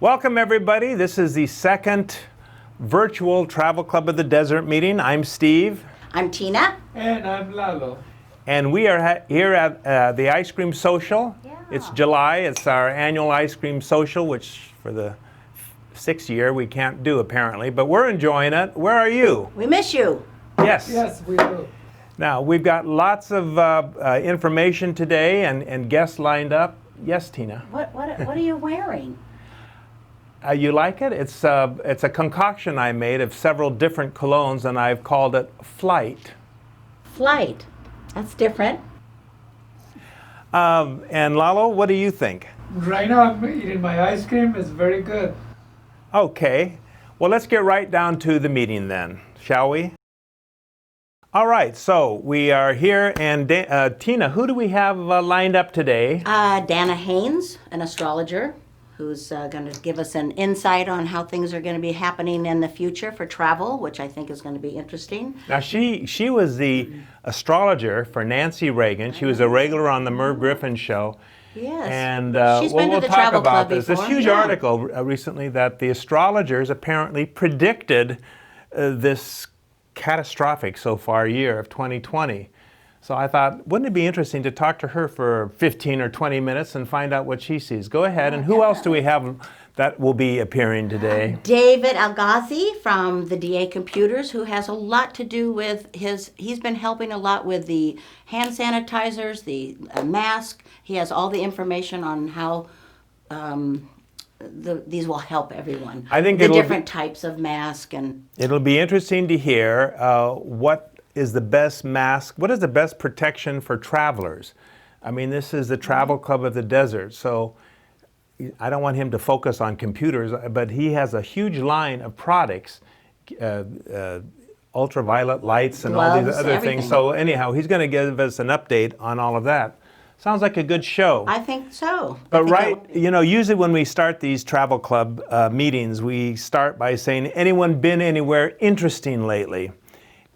Welcome, everybody. This is the second virtual Travel Club of the Desert meeting. I'm Steve. I'm Tina. And I'm Lalo. And we are here at the Ice Cream Social. Yeah. It's July. It's our annual Ice Cream Social, which for the sixth year we can't do apparently, but we're enjoying it. Where are you? We miss you. Yes. Yes, we do. Now, we've got lots of information today and guests lined up. Yes, Tina? What are you wearing? You like it? It's a concoction I made of several different colognes, and I've called it Flight. Flight. That's different. And Lalo, what do you think? Right now I'm eating my ice cream. It's very good. Okay. Well, let's get right down to the meeting then, shall we? All right, so we are here, and Tina, who do we have lined up today? Dana Haynes, an astrologer, who's going to give us an insight on how things are going to be happening in the future for travel, which I think is going to be interesting. Now, she was the astrologer for Nancy Reagan. She was a regular on the Merv Griffin show. Yes. And She's been to we'll the talk Travel about Club this. before. This huge Yeah. article recently that the astrologers apparently predicted this catastrophic so far year of 2020. So I thought, wouldn't it be interesting to talk to her for 15 or 20 minutes and find out what she sees? Go ahead. And who else do we have that will be appearing today? David Algazi from the DA Computers, who has a lot to do with he's been helping a lot with the hand sanitizers, the mask. He has all the information on how these will help everyone. I think the different types of mask and. It'll be interesting to hear what is the best mask, what is the best protection for travelers? I mean, this is the Travel Club of the Desert, so I don't want him to focus on computers, but he has a huge line of products, ultraviolet lights and all these Gloves, other everything. things. So anyhow, he's going to give us an update on all of that. Sounds like a good show. I think so. But usually when we start these travel club meetings, we start by saying, anyone been anywhere interesting lately?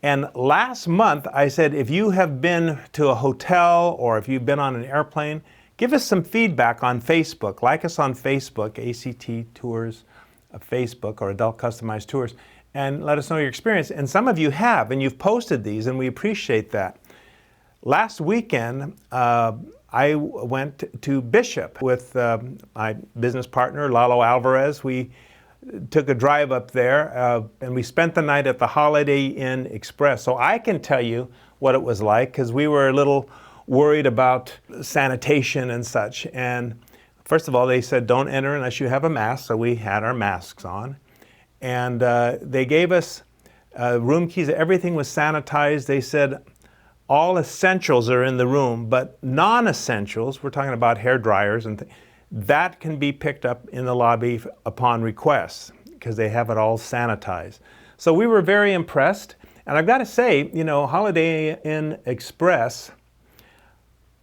And last month I said, if you have been to a hotel or if you've been on an airplane, give us some feedback on Facebook. Like us on Facebook, ACT Tours, Facebook, or Adult Customized Tours, and let us know your experience. And some of you have, and you've posted these, and we appreciate that. Last weekend, I went to Bishop with my business partner, Lalo Alvarez. We took a drive up there, and we spent the night at the Holiday Inn Express. So I can tell you what it was like, because we were a little worried about sanitation and such. And first of all, they said, don't enter unless you have a mask. So we had our masks on. And they gave us room keys. Everything was sanitized. They said, all essentials are in the room, but non-essentials, we're talking about hair dryers and that can be picked up in the lobby upon request because they have it all sanitized. So we were very impressed. And I've got to say, Holiday Inn Express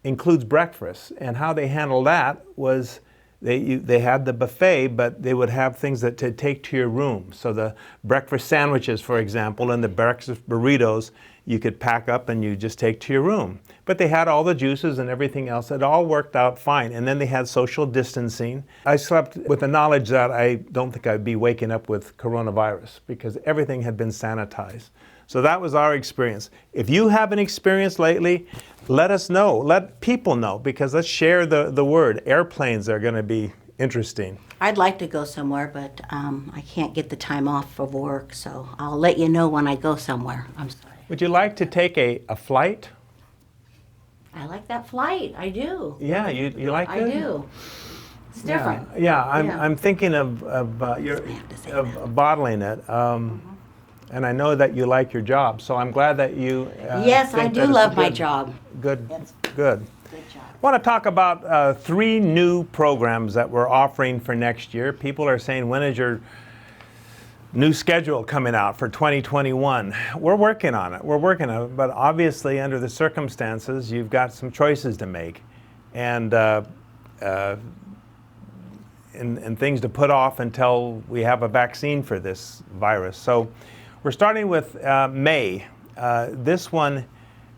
includes breakfast. And how they handled that was they had the buffet, but they would have things to take to your room. So the breakfast sandwiches, for example, and the breakfast burritos, you could pack up and you just take to your room. But they had all the juices and everything else. It all worked out fine. And then they had social distancing. I slept with the knowledge that I don't think I'd be waking up with coronavirus because everything had been sanitized. So that was our experience. If you have an experience lately, let us know. Let people know, because let's share the word. Airplanes are going to be interesting. I'd like to go somewhere, but I can't get the time off for work, so I'll let you know when I go somewhere. I'm sorry. Would you like to take a flight? I like that flight. I do. Yeah, you like it? I do. It's different. Yeah, Yeah. I'm thinking of bottling it. And I know that you like your job, so I'm glad that you. Yes, I think do that it's love a my good- job. Good, Yes. good. Good job. I want to talk about 3 new programs that we're offering for next year. People are saying, when is your new schedule coming out for 2021? We're working on it. But obviously, under the circumstances, you've got some choices to make, and things to put off until we have a vaccine for this virus. So we're starting with May. This one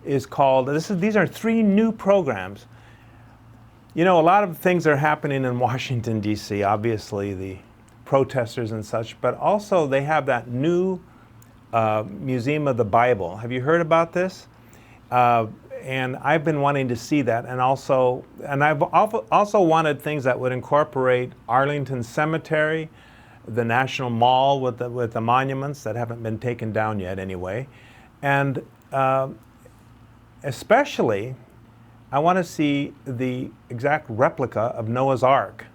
is called, these are 3 new programs. A lot of things are happening in Washington, D.C. Obviously, the protesters and such, but also they have that new Museum of the Bible. Have you heard about this? And I've been wanting to see that, and I've also wanted things that would incorporate Arlington Cemetery, the National Mall with the monuments that haven't been taken down yet anyway, and especially I want to see the exact replica of Noah's Ark.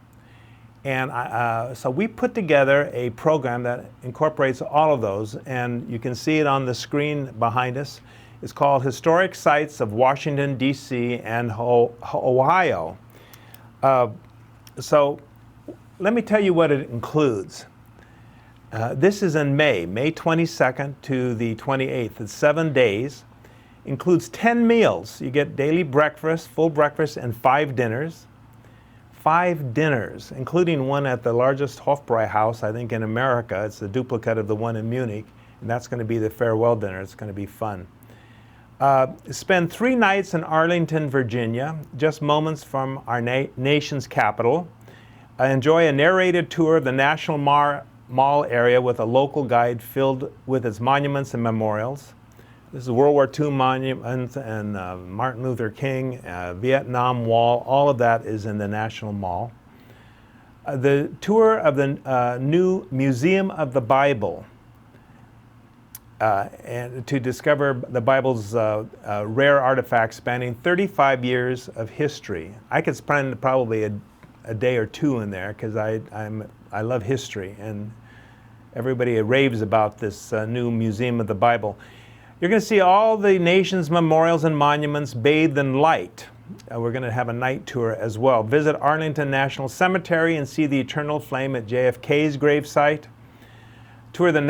And so we put together a program that incorporates all of those, and you can see it on the screen behind us. It's called Historic Sites of Washington, D.C. and Ohio. So let me tell you what it includes. This is in May 22nd to the 28th. It's 7 days. Includes 10 meals. You get daily breakfast, full breakfast, and 5 dinners. 5 dinners, including one at the largest Hofbräuhaus, I think, in America. It's a duplicate of the one in Munich, and that's going to be the farewell dinner. It's going to be fun. Spend 3 nights in Arlington, Virginia, just moments from our nation's capital. Enjoy a narrated tour of the National Mall area with a local guide filled with its monuments and memorials. This is World War II monuments and Martin Luther King, Vietnam Wall. All of that is in the National Mall. The tour of the new Museum of the Bible, and to discover the Bible's rare artifacts spanning 35 years of history. I could spend probably a day or 2 in there because I love history, and everybody raves about this new Museum of the Bible. You're going to see all the nation's memorials and monuments bathed in light. We're going to have a night tour as well. Visit Arlington National Cemetery and see the eternal flame at JFK's gravesite. Tour the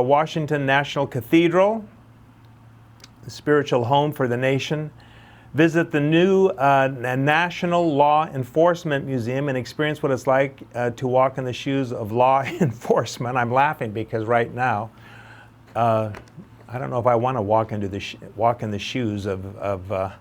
Washington National Cathedral, the spiritual home for the nation. Visit the new National Law Enforcement Museum and experience what it's like to walk in the shoes of law enforcement. I'm laughing because right now, I don't know if I want to walk in the shoes of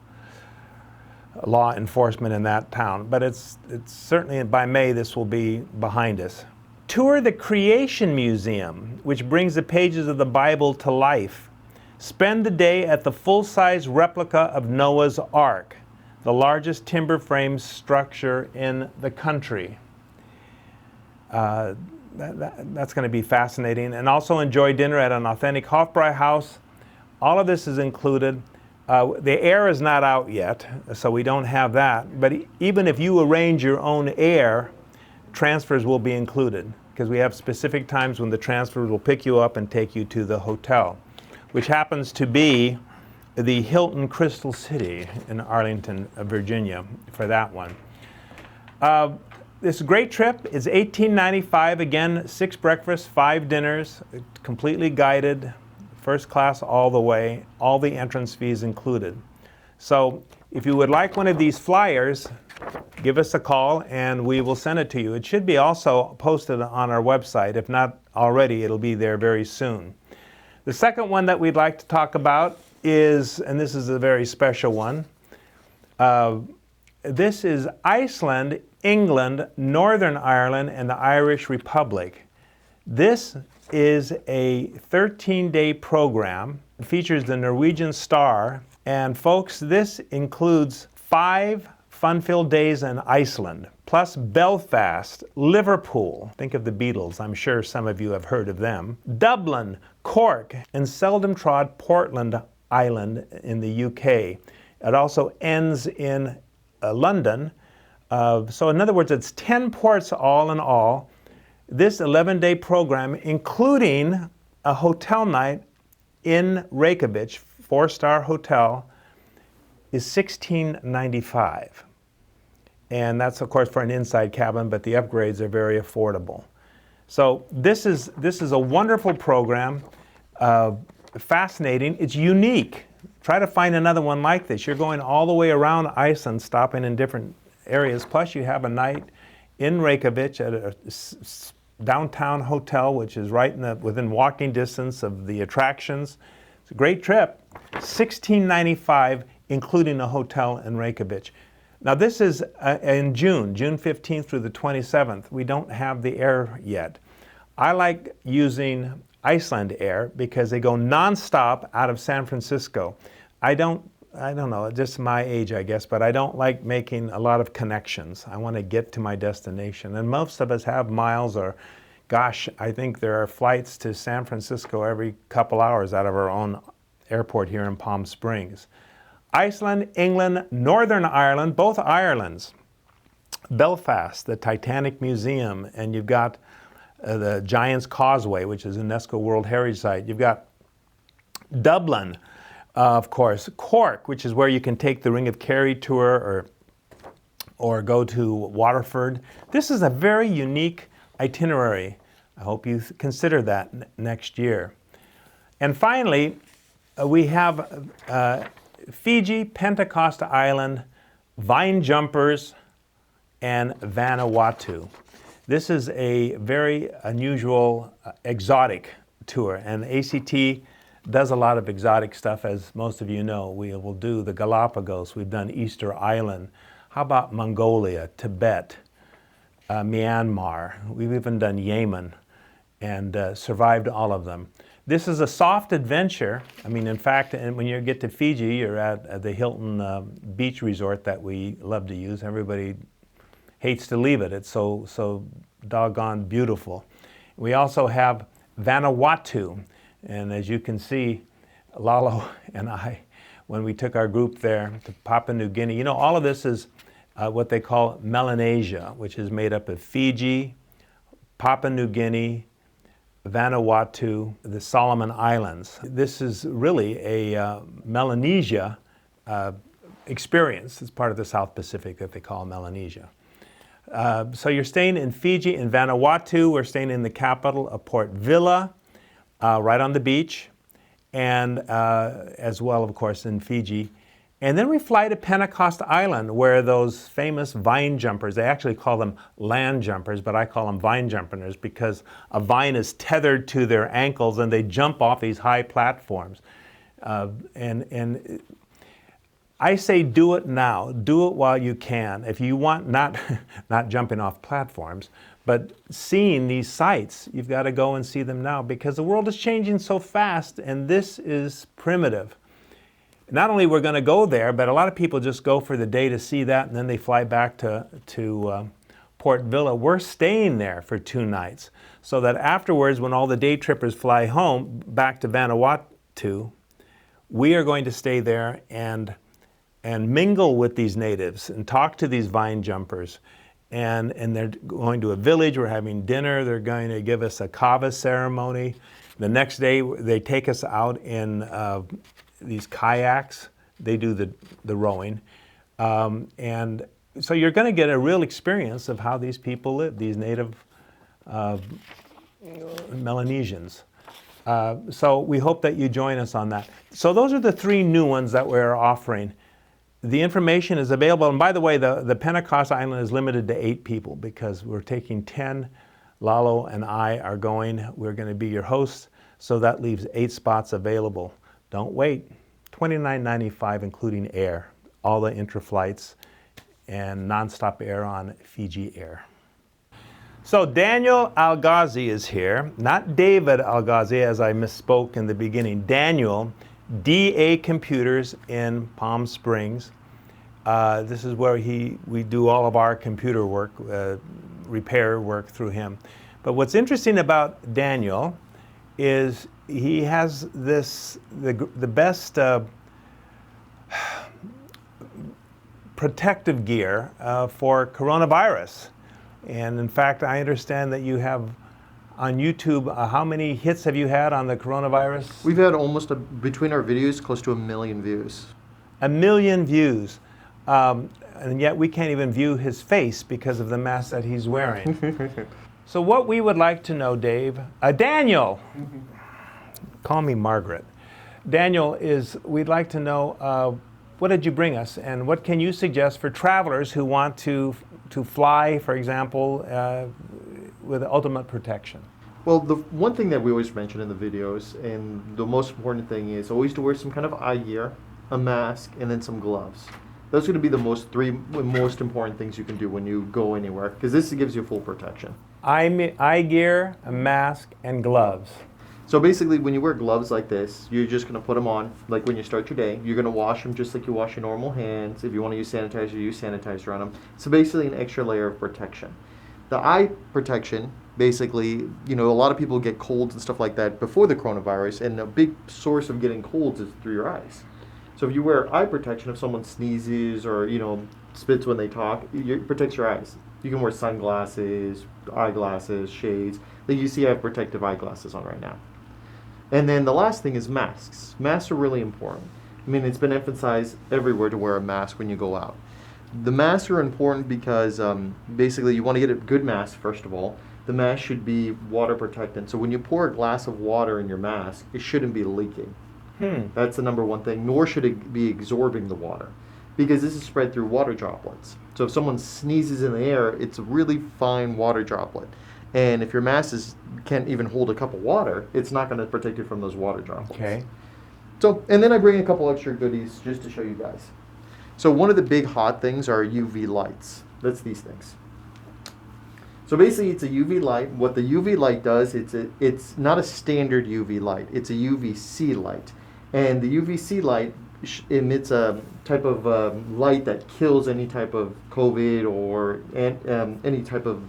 law enforcement in that town, but it's certainly by May this will be behind us. Tour the Creation Museum, which brings the pages of the Bible to life. Spend the day at the full-size replica of Noah's Ark, the largest timber frame structure in the country. That's going to be fascinating. And also enjoy dinner at an authentic Hofbräuhaus. All of this is included. The air is not out yet, so we don't have that. But even if you arrange your own air, transfers will be included because we have specific times when the transfers will pick you up and take you to the hotel, which happens to be the Hilton Crystal City in Arlington, Virginia, for that one. This great trip is $18.95. Again, 6 breakfasts, 5 dinners, completely guided, first class all the way, all the entrance fees included. So if you would like one of these flyers, give us a call and we will send it to you. It should be also posted on our website. If not already, it'll be there very soon. The second one that we'd like to talk about is, and this is a very special one, this is Iceland, England, Northern Ireland, and the Irish Republic. This is a 13-day program. It features the Norwegian Star. And folks, this includes 5 fun-filled days in Iceland, plus Belfast, Liverpool, think of the Beatles, I'm sure some of you have heard of them, Dublin, Cork, and seldom-trod Portland Island in the UK. It also ends in London. So in other words, it's 10 ports all in all. This 11-day program, including a hotel night in Reykjavik, 4-star hotel, is $16.95. And that's, of course, for an inside cabin, but the upgrades are very affordable. So this is a wonderful program, fascinating. It's unique. Try to find another one like this. You're going all the way around Iceland, stopping in different areas. Plus, you have a night in Reykjavik at a downtown hotel, which is right within walking distance of the attractions. It's a great trip. $16.95, including a hotel in Reykjavik. Now this is in June 15th through the 27th. We don't have the air yet. I like using Iceland Air because they go nonstop out of San Francisco. I don't know, just my age, I guess, but I don't like making a lot of connections. I want to get to my destination. And most of us have miles, or gosh, I think there are flights to San Francisco every couple hours out of our own airport here in Palm Springs. Iceland, England, Northern Ireland, both Irelands. Belfast, the Titanic Museum, and you've got the Giant's Causeway, which is a UNESCO World Heritage Site. You've got Dublin, of course, Cork, which is where you can take the Ring of Kerry tour or go to Waterford. This is a very unique itinerary. I hope you consider that next year. And finally, we have Fiji, Pentecost Island, Vine Jumpers, and Vanuatu. This is a very unusual, exotic tour, and ACT does a lot of exotic stuff, as most of you know. We will do the Galapagos, we've done Easter Island. How about Mongolia, Tibet, Myanmar? We've even done Yemen and survived all of them. This is a soft adventure. I mean, in fact, when you get to Fiji, you're at the Hilton Beach Resort that we love to use. Everybody hates to leave it. It's so doggone beautiful. We also have Vanuatu, and as you can see, Lalo and I, when we took our group there to Papua New Guinea, you know, all of this is what they call Melanesia, which is made up of Fiji, Papua New Guinea, Vanuatu, the Solomon Islands. This is really a Melanesia experience. It's part of the South Pacific that they call Melanesia. So you're staying in Fiji and Vanuatu. We're staying in the capital of Port Vila, right on the beach, and as well, of course, in Fiji. And then we fly to Pentecost Island, where those famous vine jumpers, they actually call them land jumpers, but I call them vine jumpers because a vine is tethered to their ankles and they jump off these high platforms. And I say do it now. Do it while you can. If you want, not jumping off platforms, but seeing these sights, you've got to go and see them now because the world is changing so fast, and this is primitive. Not only we're going to go there, but a lot of people just go for the day to see that, and then they fly back to Port Vila. We're staying there for 2 nights, so that afterwards, when all the day trippers fly home back to Vanuatu, we are going to stay there and mingle with these natives and talk to these vine jumpers. And they're going to a village, we're having dinner, they're going to give us a kava ceremony. The next day, they take us out in these kayaks. They do the rowing. And so you're going to get a real experience of how these people live, these native Melanesians. So we hope that you join us on that. So those are the 3 new ones that we're offering. The information is available, and by the way, the Pentecost Island is limited to 8 people because we're taking 10. Lalo and I are going. We're going to be your hosts, so that leaves 8 spots available. Don't wait. $29.95 including air, all the intra-flights, and nonstop air on Fiji Air. So Daniel Algazi is here, not David Algazi, as I misspoke in the beginning. Daniel, DA Computers in Palm Springs. This is where we do all of our computer work, repair work through him. But what's interesting about Daniel is he has the best protective gear for coronavirus. And in fact, I understand that you have on YouTube, how many hits have you had on the coronavirus? We've had almost, between our videos, close to 1 million views. 1 million views. And yet we can't even view his face because of the mask that he's wearing. So what we would like to know, Dave, Daniel, call me Margaret. Daniel, we'd like to know, what did you bring us, and what can you suggest for travelers who want to fly, for example, with ultimate protection? Well, the one thing that we always mention in the videos, and the most important thing is always to wear some kind of eye gear, a mask, and then some gloves. Those are going to be the most important things you can do when you go anywhere, because this gives you full protection. Eye gear, a mask, and gloves. So basically, when you wear gloves like this, you're just going to put them on, like when you start your day. You're going to wash them just like you wash your normal hands. If you want to use sanitizer on them. So basically an extra layer of protection. The eye protection, basically, a lot of people get colds and stuff like that before the coronavirus, and a big source of getting colds is through your eyes. So if you wear eye protection, if someone sneezes or, spits when they talk, it protects your eyes. You can wear sunglasses, eyeglasses, shades. Like you see I have protective eyeglasses on right now. And then the last thing is masks. Masks are really important. I mean, it's been emphasized everywhere to wear a mask when you go out. The masks are important because basically you want to get a good mask, first of all. The mask should be water protectant. So when you pour a glass of water in your mask, it shouldn't be leaking. That's the number one thing. Nor should it be absorbing the water, because this is spread through water droplets. So if someone sneezes in the air, it's a really fine water droplet. And if your mask can't even hold a cup of water, it's not going to protect you from those water droplets. Okay. So, and then I bring a couple extra goodies just to show you guys. So one of the big hot things are UV lights. That's these things. So basically it's a UV light. What the UV light does, it's not a standard UV light. It's a UVC light. And the UVC light emits a type of light that kills any type of COVID or any type of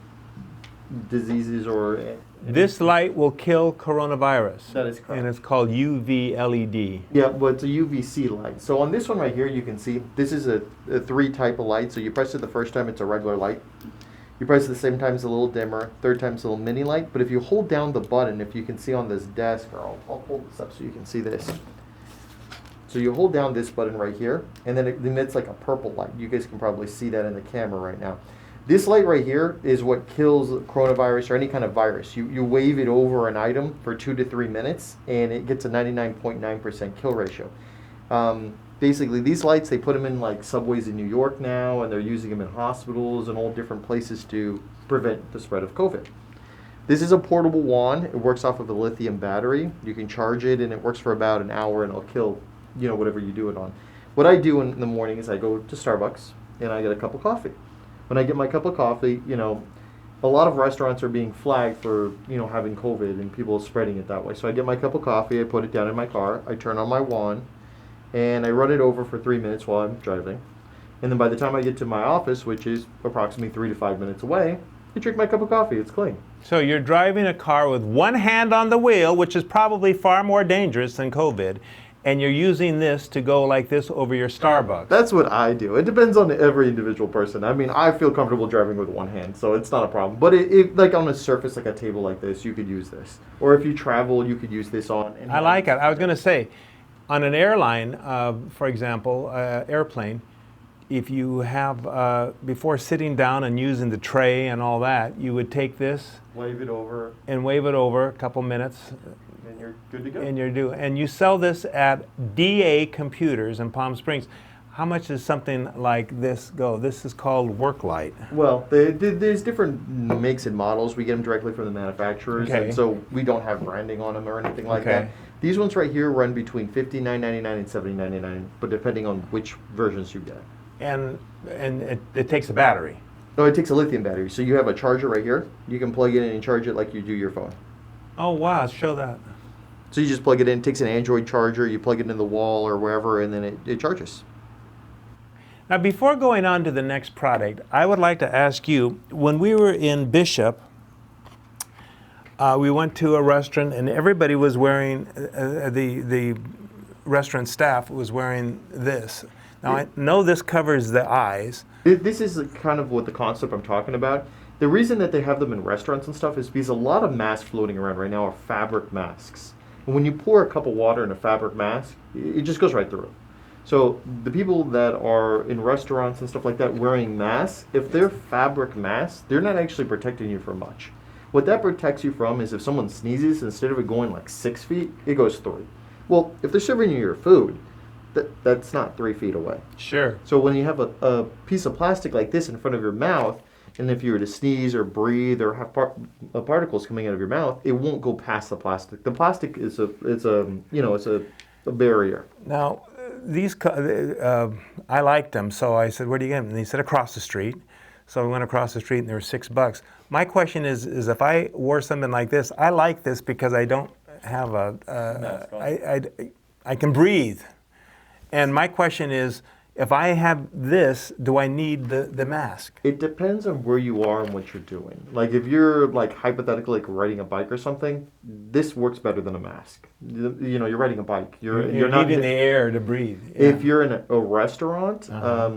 diseases or... This light will kill coronavirus. That is correct. And it's called UV LED. Yeah, but it's a UVC light. So on this one right here, you can see this is a 3 type of light. So you press it the first time, it's a regular light. You press it the same time, it's a little dimmer. Third time, it's a little mini light. But if you hold down the button, if you can see on this desk, or I'll hold this up so you can see this. So you hold down this button right here, and then it emits like a purple light. You guys can probably see that in the camera right now. This light right here is what kills coronavirus or any kind of virus. You wave it over an item for 2 to 3 minutes, and it gets a 99.9% kill ratio. Basically, these lights, they put them in like subways in New York now, and they're using them in hospitals and all different places to prevent the spread of COVID. This is a portable wand. It works off of a lithium battery. You can charge it, and it works for about an hour, and it'll kill, whatever you do it on. What I do in the morning is I go to Starbucks, and I get a cup of coffee. When I get my cup of coffee, a lot of restaurants are being flagged for, having COVID and people spreading it that way. So I get my cup of coffee, I put it down in my car, I turn on my wand, and I run it over for 3 minutes while I'm driving. And then by the time I get to my office, which is approximately 3 to 5 minutes away, I drink my cup of coffee. It's clean. So you're driving a car with one hand on the wheel, which is probably far more dangerous than COVID, and you're using this to go like this over your Starbucks. That's what I do. It depends on every individual person. I mean, I feel comfortable driving with one hand, so it's not a problem. But it like on a surface like a table like this, you could use this. Or if you travel, you could use this on. I like it. I was going to say, on an airline, for example, airplane, if you have, before sitting down and using the tray and all that, you would take this Wave it over, and wave it over a couple minutes, and you're good to go. and you sell this at DA Computers in Palm Springs. How much does something like this go? This is called Worklight. Well, there's different makes and models. We get them directly from the manufacturers, Okay. and so we don't have branding on them or anything like Okay. that. These ones right here run between $59.99 and $70.99, but depending on which versions you get. And it takes a battery. No, it takes a lithium battery. So you have a charger right here. You can plug it in and charge it like you do your phone. Oh, wow, show that. So you just plug it in. It takes an Android charger. You plug it in the wall or wherever, and then it charges. Now, before going on to the next product, I would like to ask you, when we were in Bishop, we went to a restaurant and everybody was wearing, the restaurant staff was wearing this. Now, I know this covers the eyes. This is kind of what the concept I'm talking about. The reason that they have them in restaurants and stuff is because a lot of masks floating around right now are fabric masks. And when you pour a cup of water in a fabric mask, it just goes right through it. So the people that are in restaurants and stuff like that wearing masks, if they're fabric masks, they're not actually protecting you from much. What that protects you from is if someone sneezes, instead of it going like 6 feet, it goes 3. Well, if they're serving you your food, that's not 3 feet away. Sure. So when you have a piece of plastic like this in front of your mouth, and if you were to sneeze or breathe or have particles coming out of your mouth, it won't go past the plastic. The plastic is a barrier. Now, I liked them, so I said, "Where do you get them?" And they said, "Across the street." So I went across the street, and they were $6. My question is if I wore something like this, I like this because I don't have I can breathe. And my question is, if I have this, do I need the mask? It depends on where you are and what you're doing. Like if you're like hypothetically like riding a bike or something, this works better than a mask. You know, you're riding a bike. You're not needing the air to breathe. If you're in a restaurant, Uh-huh.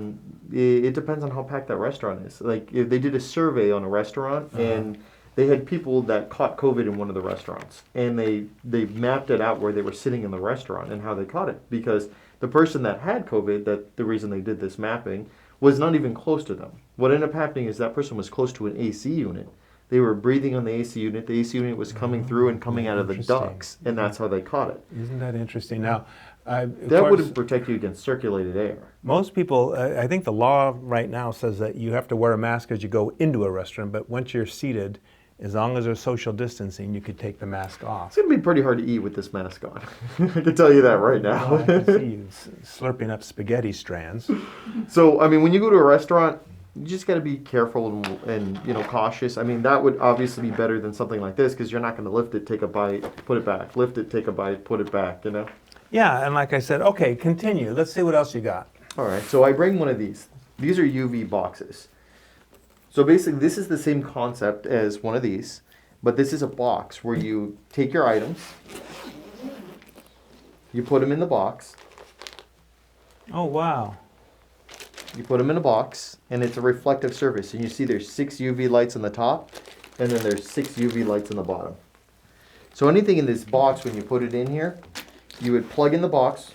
it depends on how packed that restaurant is. Like if they did a survey on a restaurant and they had people that caught COVID in one of the restaurants, and they mapped it out where they were sitting in the restaurant and how they caught it, because the person that had COVID, that the reason they did this mapping, was not even close to them. What ended up happening is that person was close to an AC unit. They were breathing on the AC unit. The AC unit was coming through and coming out of the Interesting. ducts, and that's how they caught it. Isn't that interesting? Now, of That course, wouldn't protect you against circulated air. most people, I think the law right now says that you have to wear a mask as you go into a restaurant, but once you're seated, as long as there's social distancing, you could take the mask off. It's gonna be pretty hard to eat with this mask on. I can tell you that right Oh, now. I can see you slurping up spaghetti strands. So, I mean, when you go to a restaurant, you just got to be careful and you know cautious. I mean, that would obviously be better than something like this because you're not going to lift it, take a bite, put it back, lift it, take a bite, put it back. You know. Yeah, and like I said, okay, continue. Let's see what else you got. All right. So I bring one of these. These are UV boxes. So basically, this is the same concept as one of these, but this is a box where you take your items, you put them in the box. Oh, wow. You put them in a box, and it's a reflective surface. And you see there's 6 UV lights on the top, and then there's 6 UV lights on the bottom. So anything in this box, when you put it in here, you would plug in the box.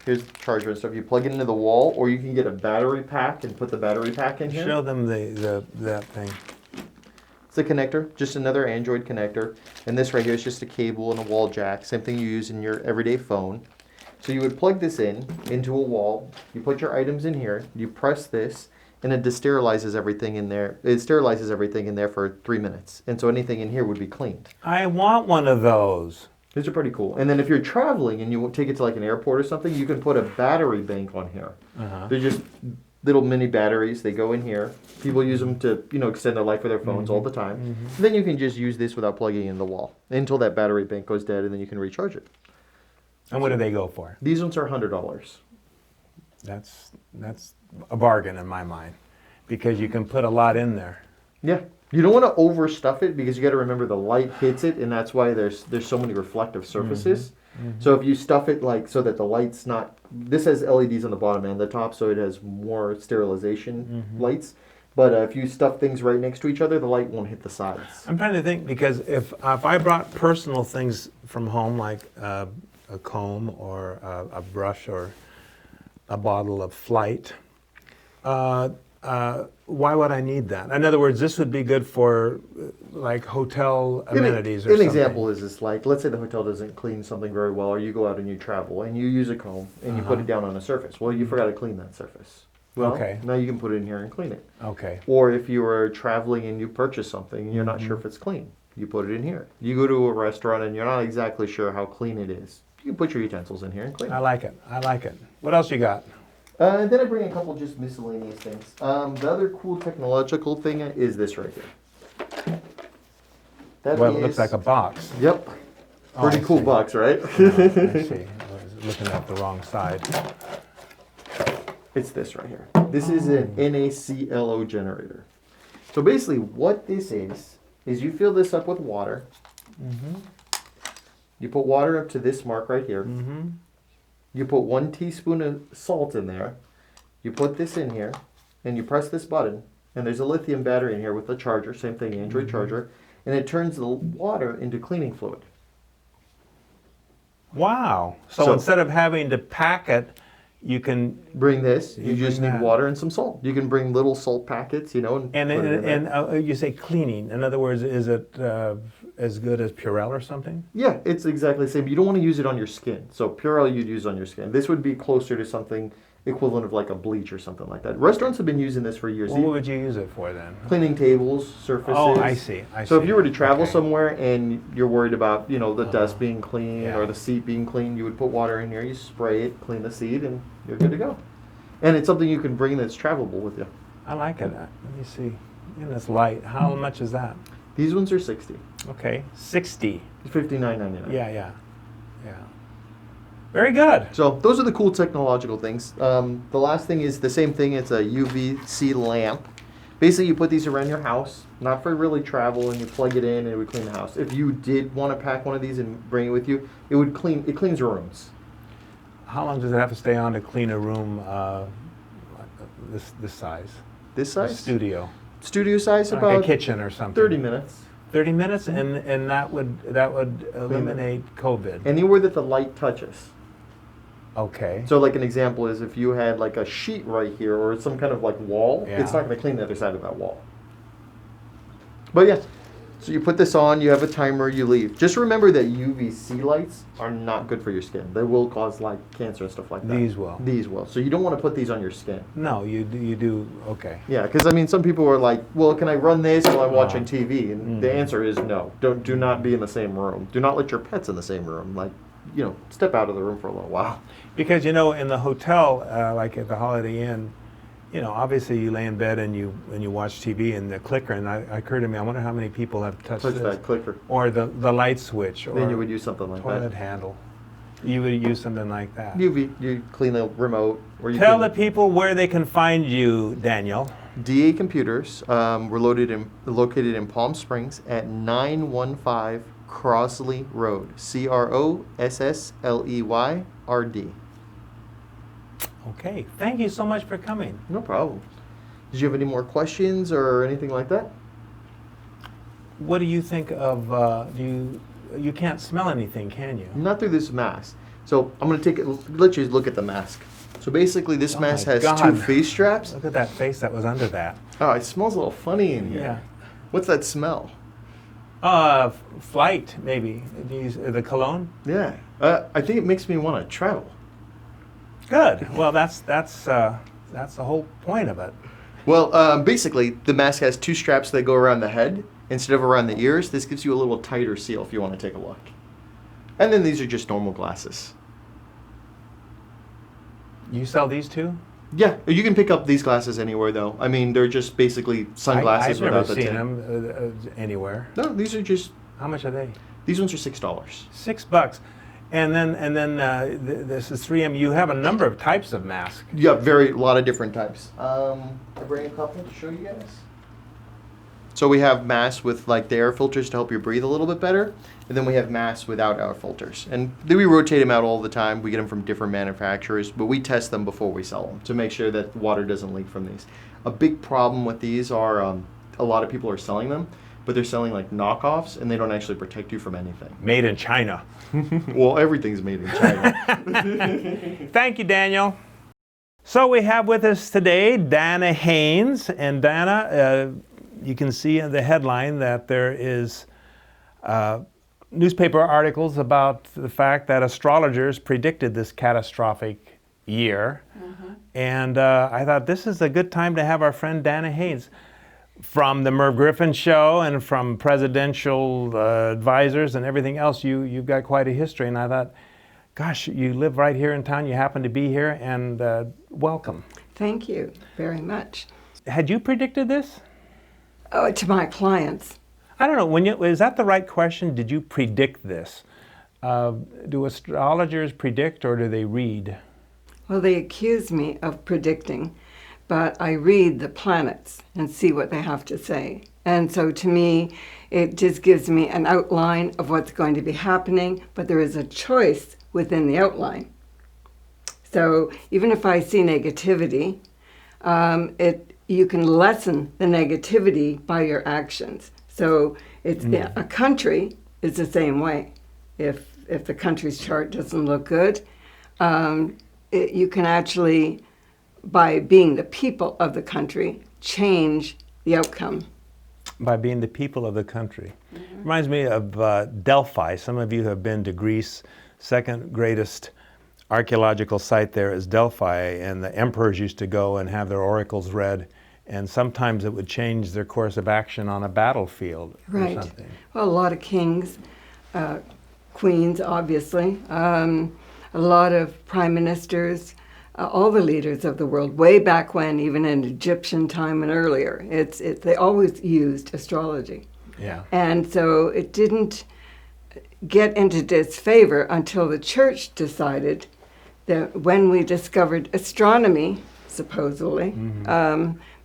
Here's the charger and stuff. You plug it into the wall, or you can get a battery pack and put the battery pack in here. Show them that thing. It's a connector, just another Android connector. And this right here is just a cable and a wall jack. Same thing you use in your everyday phone. So you would plug this into a wall. You put your items in here. You press this, and it desterilizes everything in there. It sterilizes everything in there for 3 minutes, and so anything in here would be cleaned. I want one of those. These are pretty cool. And then if you're traveling and you won't take it to like an airport or something, you can put a battery bank on here. Uh-huh. They're just little mini batteries. They go in here. People use them to, you know, extend the life of their phones all the time. And then you can just use this without plugging in the wall until that battery bank goes dead, and then you can recharge it. And what do they go for? These ones are $100. That's a bargain in my mind, because you can put a lot in there. Yeah. You don't want to overstuff it because you got to remember the light hits it, and that's why there's so many reflective surfaces. So if you stuff it like so that the light's not, this has LEDs on the bottom and the top, so it has more sterilization lights. But if you stuff things right next to each other, the light won't hit the sides. I'm trying to think, because if I brought personal things from home, like a comb or a brush or a bottle of Flight, why would I need that? In other words, this would be good for like hotel amenities or An something. example is this, like, let's say the hotel doesn't clean something very well, or you go out and you travel and you use a comb and you put it down on a surface. Well, you forgot to clean that surface. Well, Okay. now you can put it in here and clean it. Okay. Or if you are traveling and you purchase something and you're not sure if it's clean, you put it in here. You go to a restaurant and you're not exactly sure how clean it is. You can put your utensils in here and clean I it. like it. I like it. What else you got? And then I bring a couple just miscellaneous things. The other cool technological thing is this right here. That Well, it is- looks like a box. Yep. Oh, Pretty I cool see. box, right? I see. I was looking at the wrong side. It's this right here. This is an NaClO generator. So basically what this is you fill this up with water. You put water up to this mark right here. You put 1 teaspoon of salt in there. You put this in here, and you press this button, and there's a lithium battery in here with a charger, same thing, Android charger, and it turns the water into cleaning fluid. Wow. So So- instead of having to pack it, you can. Bring this, you You just bring need that. water and some salt. You can bring little salt packets, you know, and And put it in there. you say cleaning. In other words, is it as good as Purell or something? Yeah, it's exactly the same. You don't want to use it on your skin. So Purell you'd use on your skin. This would be closer to something equivalent of like a bleach or something like that. Restaurants have been using this for years. What would you use it for then? Cleaning tables, surfaces. Oh, I see. So if you were to travel Okay. somewhere and you're worried about, the dust being clean Yeah. or the seat being clean, you would put water in here, you spray it, clean the seat, and you're good to go. And it's something you can bring that's travelable with you. I like it. Let me see. And it's light. How much is that? These ones are 60, Okay, 60. $59.99. Yeah. Very good. So those are the cool technological things. The last thing is the same thing. It's a UVC lamp. Basically, you put these around your house, not for really travel, and you plug it in and it would clean the house. If you did want to pack one of these and bring it with you, it cleans rooms. How long does it have to stay on to clean a room this size? This A size? studio. Studio size, Like about a kitchen or something. 30 minutes. 30 minutes, and that would eliminate COVID. Anywhere that the light touches. Okay. So like an example is if you had like a sheet right here or some kind of like wall, Yeah. it's not going to clean the other side of that wall. But yeah, so you put this on, you have a timer, you leave. Just remember that UVC lights are not good for your skin. They will cause like cancer and stuff like that. These will. These will. So you don't want to put these on your skin. No, you do. Okay. Yeah, because I mean, some people are like, well, can I run this while I'm watching Oh. TV? And the answer is no. Do not be in the same room. Do not let your pets in the same room. Like, step out of the room for a little while. Because in the hotel, like at the Holiday Inn, obviously you lay in bed and you watch TV and the clicker, and it occurred to me, I wonder how many people have touched Touch this, that clicker. or the light switch, or Then you would use something like toilet that. handle. You would use something like that. You clean the remote. Or you Tell can- the people where they can find you, Daniel. DA Computers. We're located in Palm Springs at 915 Crossley Road. CROSSLEYRD. Okay. Thank you so much for coming. No problem. Did you have any more questions or anything like that? What do you think of? You can't smell anything, can you? Not through this mask. So I'm going to let you look at the mask. So basically, this Oh mask my has God. 2 face straps. Look at that face that was under that. Oh, it smells a little funny in here. Yeah. What's that smell? Flight maybe. The cologne. Yeah. I think it makes me want to travel. Good. Well, that's the whole point of it. Well, basically, the mask has 2 straps that go around the head instead of around the ears. This gives you a little tighter seal if you want to take a look. And then these are just normal glasses. You sell these too? Yeah, you can pick up these glasses anywhere, though. I mean, they're just basically sunglasses I've never without the seen tint. them anywhere. No, these are just. How much are they? These ones are $6. $6. And then this is 3M. You have a number of types of masks. Yeah, a lot of different types. I bring a couple to show you guys. So we have masks with like the air filters to help you breathe a little bit better, and then we have masks without air filters. And then we rotate them out all the time. We get them from different manufacturers, but we test them before we sell them to make sure that water doesn't leak from these. A big problem with these are a lot of people are selling them, but they're selling like knockoffs, and they don't actually protect you from anything. Made in China. Well, everything's made in China. Thank you, Daniel. So we have with us today Dana Haynes. And Dana, you can see in the headline that there is newspaper articles about the fact that astrologers predicted this catastrophic year. And I thought this is a good time to have our friend Dana Haynes from the Merv Griffin Show and from presidential advisors and everything else. You've got quite a history, and I thought, gosh, you live right here in town, you happen to be here, and welcome. Thank you very much. Had you predicted this? Oh, to my clients. I don't know, is that the right question? Did you predict this? Do astrologers predict or do they read? Well, they accuse me of predicting, but I read the planets and see what they have to say. And so to me, it just gives me an outline of what's going to be happening, but there is a choice within the outline. So even if I see negativity, you can lessen the negativity by your actions. So it's a country is the same way. If the country's chart doesn't look good, you can actually, by being the people of the country, change the outcome. By being the people of the country. Reminds me of Delphi. Some of you have been to Greece, second greatest archaeological site there is Delphi, and the emperors used to go and have their oracles read, and sometimes it would change their course of action on a battlefield Right. or something. Well, a lot of kings, queens, obviously, a lot of prime ministers, all the leaders of the world, way back when, even in Egyptian time and earlier, they always used astrology. Yeah. And so it didn't get into disfavor until the church decided that when we discovered astronomy, supposedly,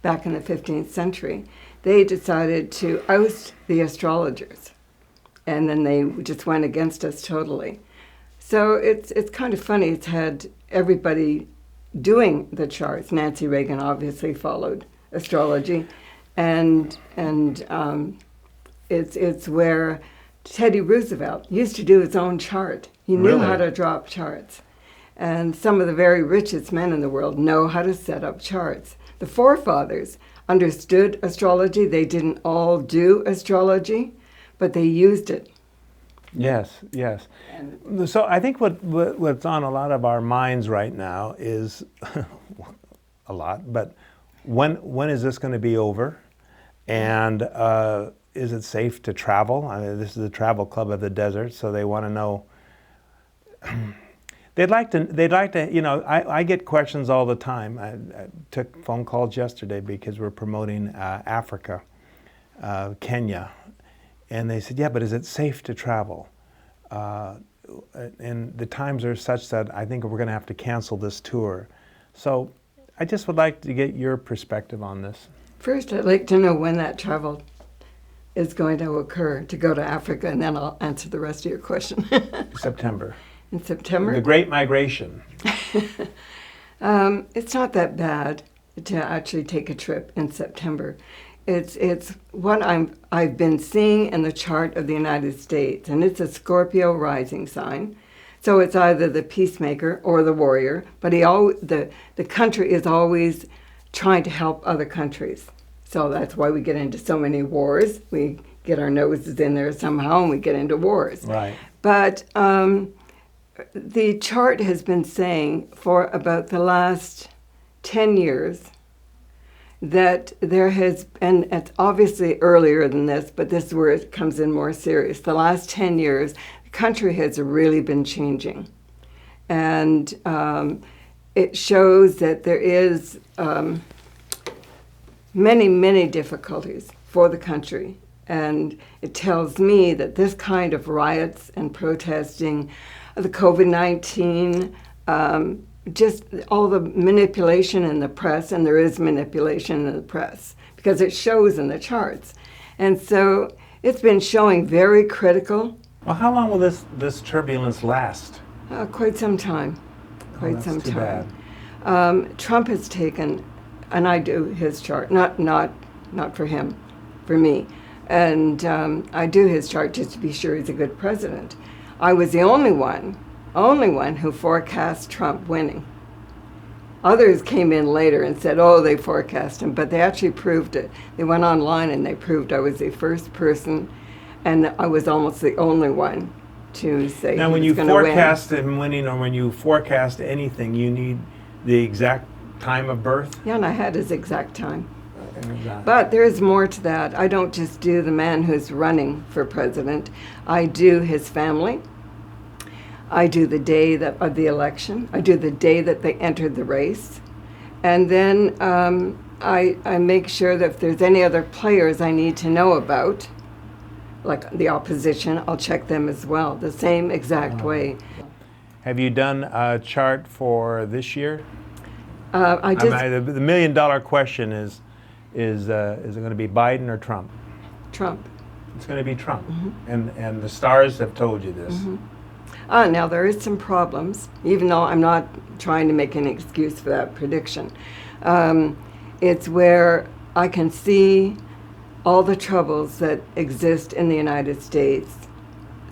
back in the 15th century, they decided to oust the astrologers. And then they just went against us totally. So it's kind of funny. It's had everybody doing the charts. Nancy Reagan obviously followed astrology. And it's where Teddy Roosevelt used to do his own chart. He knew Really? how to drop charts. And some of the very richest men in the world know how to set up charts. The forefathers understood astrology. They didn't all do astrology, but they used it. Yes, yes. So I think what's on a lot of our minds right now is a lot, but when is this going to be over? And is it safe to travel? I mean, this is the Travel Club of the Desert, so they want to know. They'd like to, you know, I get questions all the time. I took phone calls yesterday because we're promoting Africa, Kenya. And they said, yeah, but is it safe to travel? And the times are such that I think we're going to have to cancel this tour. So I just would like to get your perspective on this. First, I'd like to know when that travel is going to occur to go to Africa, and then I'll answer the rest of your question. September. In September? The Great Migration. It's not that bad to actually take a trip in September. It's what I've been seeing in the chart of the United States, and it's a Scorpio rising sign. So it's either the peacemaker or the warrior, but the country is always trying to help other countries. So that's why we get into so many wars. We get our noses in there somehow, and we get into wars. Right. But the chart has been saying for about the last 10 years that there has, and it's obviously earlier than this, but this is where it comes in more serious. The last 10 years, the country has really been changing. And it shows that there is many, many difficulties for the country. And it tells me that this kind of riots and protesting, the COVID-19, just all the manipulation in the press, and there is manipulation in the press because it shows in the charts. And so it's been showing very critical. Well, how long will this turbulence last? Quite some time. Quite that's some too time. Trump has taken, and I do his chart, not for him, for me. And I do his chart just to be sure he's a good president. I was the only one who forecast Trump winning. Others came in later and said, oh, they forecast him, but they actually proved it. They went online and they proved I was the first person, and I was almost the only one to say Now, he when was you going to win. forecast him winning, or when you forecast anything, you need the exact time of birth? Yeah, and I had his exact time. But there is more to that. I don't just do the man who's running for president. I do his family. I do the day of the election. I do the day that they entered the race. And then I make sure that if there's any other players I need to know about, like the opposition, I'll check them as well, the same exact way. Have you done a chart for this year? I just, I mean, the $1 million question is it going to be Biden or Trump? Trump. It's going to be Trump. And the stars have told you this. Now, there is some problems, even though I'm not trying to make an excuse for that prediction. It's where I can see all the troubles that exist in the United States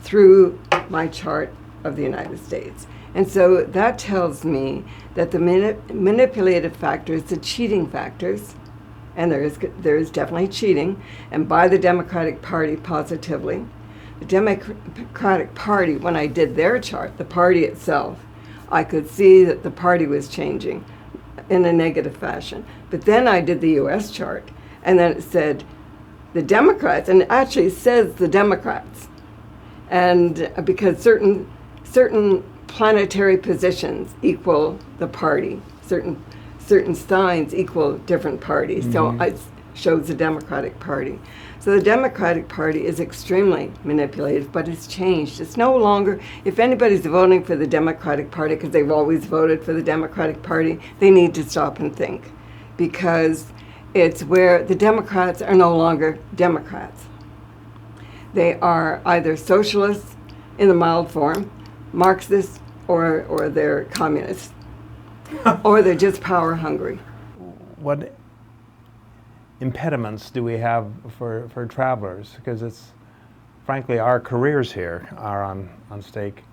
through my chart of the United States. And so that tells me that the manipulative factors, the cheating factors, and there is definitely cheating, and by the Democratic Party positively. The Democratic Party, when I did their chart, the party itself, I could see that the party was changing in a negative fashion. But then I did the US chart, and then it said the Democrats, and it actually says the Democrats. And because certain planetary positions equal the party, certain signs equal different parties. So it shows the Democratic Party. So the Democratic Party is extremely manipulative, but it's changed. It's no longer, if anybody's voting for the Democratic Party because they've always voted for the Democratic Party, they need to stop and think, because it's where the Democrats are no longer Democrats. They are either socialists in the mild form, Marxists, or they're communists, or they're just power hungry. What impediments do we have for travelers? Because it's, frankly, our careers here are on stake.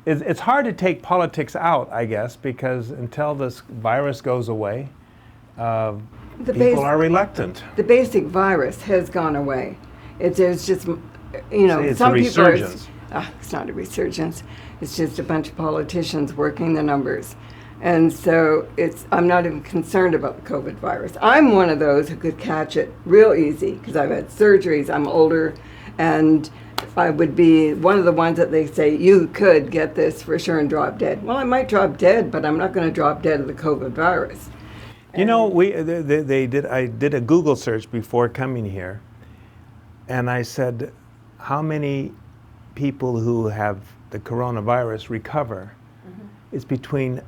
It's hard to take politics out, I guess, because until this virus goes away, people are reluctant. The basic virus has gone away. There's just, you know, It's some a people are, resurgence. it's not a resurgence. It's just a bunch of politicians working the numbers. And so I'm not even concerned about the COVID virus. I'm one of those who could catch it real easy because I've had surgeries, I'm older, and I would be one of the ones that they say, you could get this for sure and drop dead. Well, I might drop dead, but I'm not going to drop dead of the COVID virus. You know, I did a Google search before coming here, and I said, how many people who have the coronavirus recover? It's between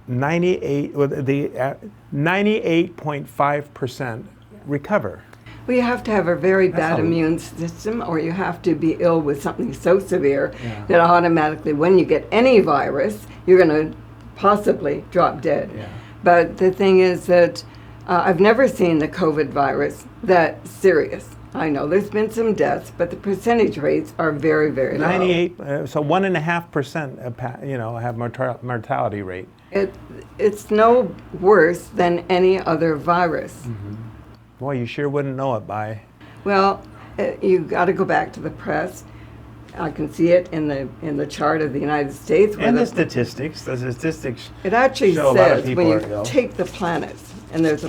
98.5% recover. Well, you have to have a very bad a- immune system, or you have to be ill with something so severe that automatically, when you get any virus, you're going to possibly drop dead. Yeah. But the thing is that I've never seen the COVID virus that serious. I know there's been some deaths, but the percentage rates are very, very low. 98, so 1.5%, have mortality rate. It's no worse than any other virus. Boy, you sure wouldn't know it by. Well, you got to go back to the press. I can see it in the chart of the United States. where And the statistics. It actually show a lot of says people when are you ill. take the planets, and there's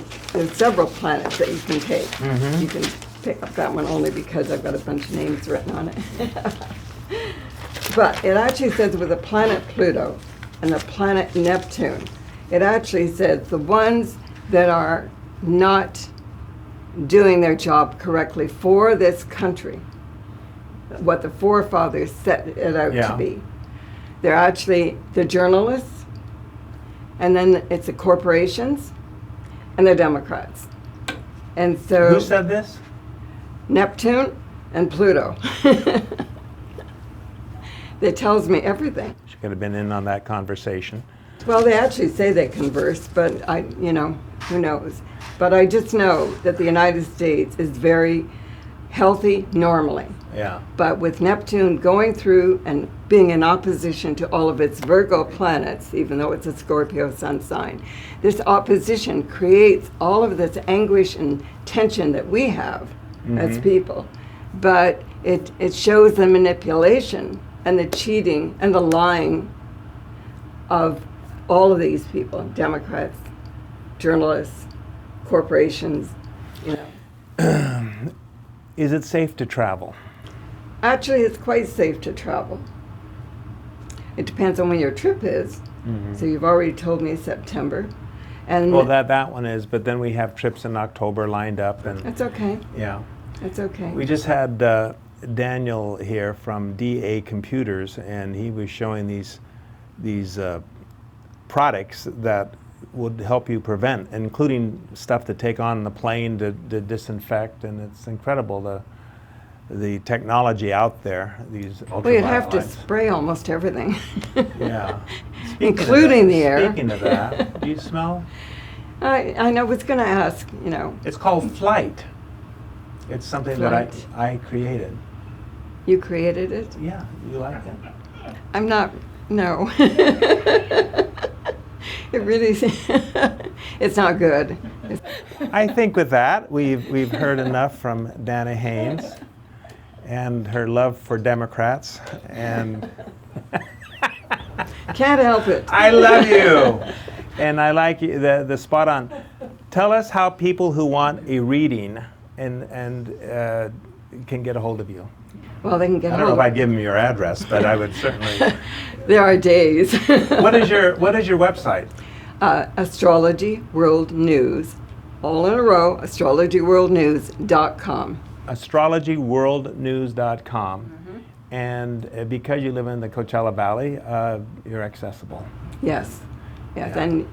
several planets that you can take. Mm-hmm. You can pick up that one only because I've got a bunch of names written on it. But it actually says with the planet Pluto and the planet Neptune, it actually says the ones that are not doing their job correctly for this country, what the forefathers set it out Yeah. to be. They're actually the journalists, and then it's the corporations, and the Democrats. And so Who said this? Neptune and Pluto. That tells me everything. She could have been in on that conversation. Well, they actually say they converse, but who knows? But I just know that the United States is very healthy normally. Yeah. But with Neptune going through and being in opposition to all of its Virgo planets, even though it's a Scorpio sun sign, this opposition creates all of this anguish and tension that we have as people. But it shows the manipulation and the cheating and the lying of all of these people, Democrats, journalists, corporations, Is it safe to travel? Actually, it's quite safe to travel. It depends on when your trip is. So you've already told me September. And Well, that one is, but then we have trips in October lined up, and that's okay. yeah. That's okay. We just had Daniel here from DA Computers, and he was showing these products that would help you prevent, including stuff to take on the plane to disinfect, and it's incredible the technology out there. These Well, you'd have to ultraviolet lights. spray almost everything. Yeah. Including the air. Speaking of that, do you smell? I know, was going to ask, It's called Flight. It's something that Flight. I created. You created it? Yeah, you like it? I'm not, no. It really, it's not good. I think with that, we've heard enough from Dana Haynes and her love for Democrats, and Can't help it. I love you. And I like the spot on. Tell us how people who want a reading and can get a hold of you. Well, they can get I don't know hold if of I'd give them your address, but I would certainly. There are days. What is your website? Astrology World News, all in a row, astrologyworldnews.com. astrologyworldnews.com. And because you live in the Coachella Valley, you're accessible. Yes. Yes. Yeah. And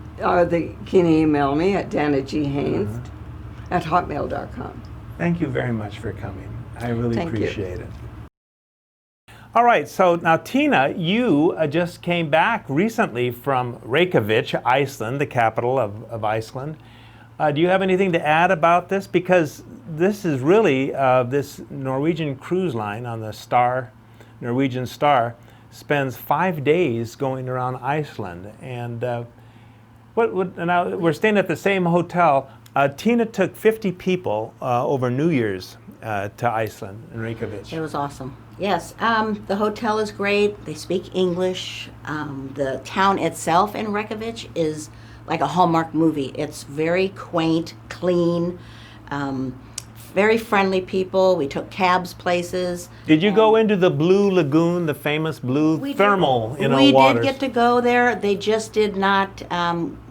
they can email me at danaghaines at hotmail.com. Thank you very much for coming. I really Thank you. appreciate it. All right, so now Tina, you just came back recently from Reykjavik, Iceland, the capital of Iceland. Do you have anything to add about this? Because this is really, this Norwegian cruise line on the Norwegian Star spends 5 days going around Iceland. And now we're staying at the same hotel. Tina took 50 people over New Year's to Iceland in Reykjavik. It was awesome. Yes, the hotel is great. They speak English. The town itself in Reykjavik is like a Hallmark movie. It's very quaint, clean, very friendly people. We took cabs places. Did you go into the Blue Lagoon, the famous blue We thermal, did, waters? we did get to go there. They just did not.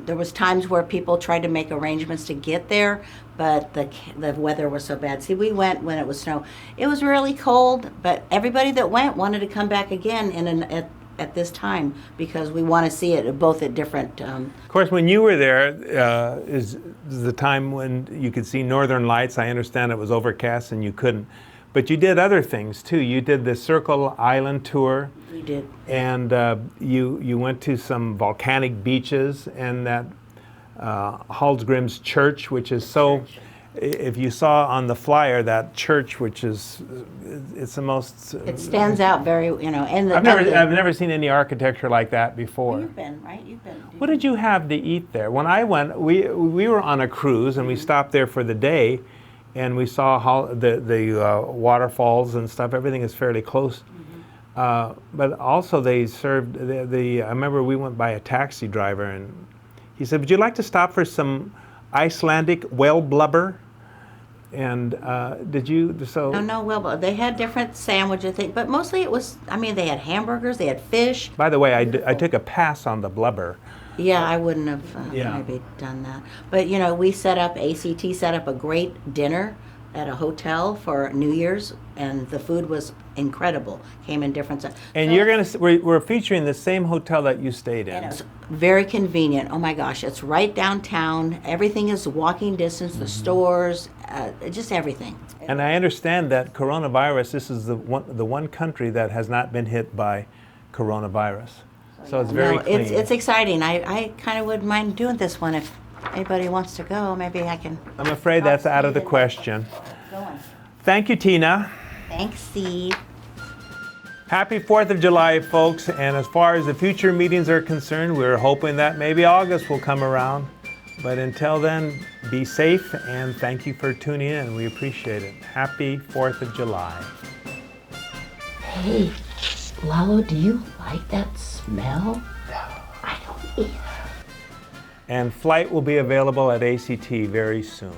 There was times where people tried to make arrangements to get there, but the weather was so bad. See, we went when it was snow. It was really cold, but everybody that went wanted to come back again at this time because we want to see it both at different. Of course, when you were there, is the time when you could see northern lights. I understand it was overcast and you couldn't. But you did other things too. You did the Circle Island tour. We did. And you went to some volcanic beaches and that Hallgrim's Church, which is so. If you saw on the flyer that church, which is, it's the most. It stands out very, and I've never seen any architecture like that before. You've been, right? You've been. What did you have to eat there? When I went, we were on a cruise and we stopped there for the day, and we saw how the waterfalls and stuff. Everything is fairly close. But also they served I remember we went by a taxi driver and he said, "Would you like to stop for some Icelandic whale blubber?" And did you? So No, well, they had different sandwiches, but mostly it was. I mean, they had hamburgers, they had fish. by the way, I took a pass on the blubber. Yeah, I wouldn't have Yeah. maybe done that. But we set up ACT set up a great dinner at a hotel for New Year's, and the food was incredible. Came in different. And you're gonna we're featuring the same hotel that you stayed in. And it was very convenient. Oh my gosh, it's right downtown. Everything is walking distance. The stores, just everything. And I understand that coronavirus. This is the one country that has not been hit by coronavirus. So it's very No, clean. it's exciting. I kind of wouldn't mind doing this one if anybody wants to go. Maybe I can. I'm afraid that's out of the question. Go on. Thank you, Tina. Thanks, Steve. Happy 4th of July, folks. And as far as the future meetings are concerned, we're hoping that maybe August will come around. But until then, be safe and thank you for tuning in. We appreciate it. Happy 4th of July. Hey, Lalo, do you like that smell? No. I don't either. And flight will be available at ACT very soon.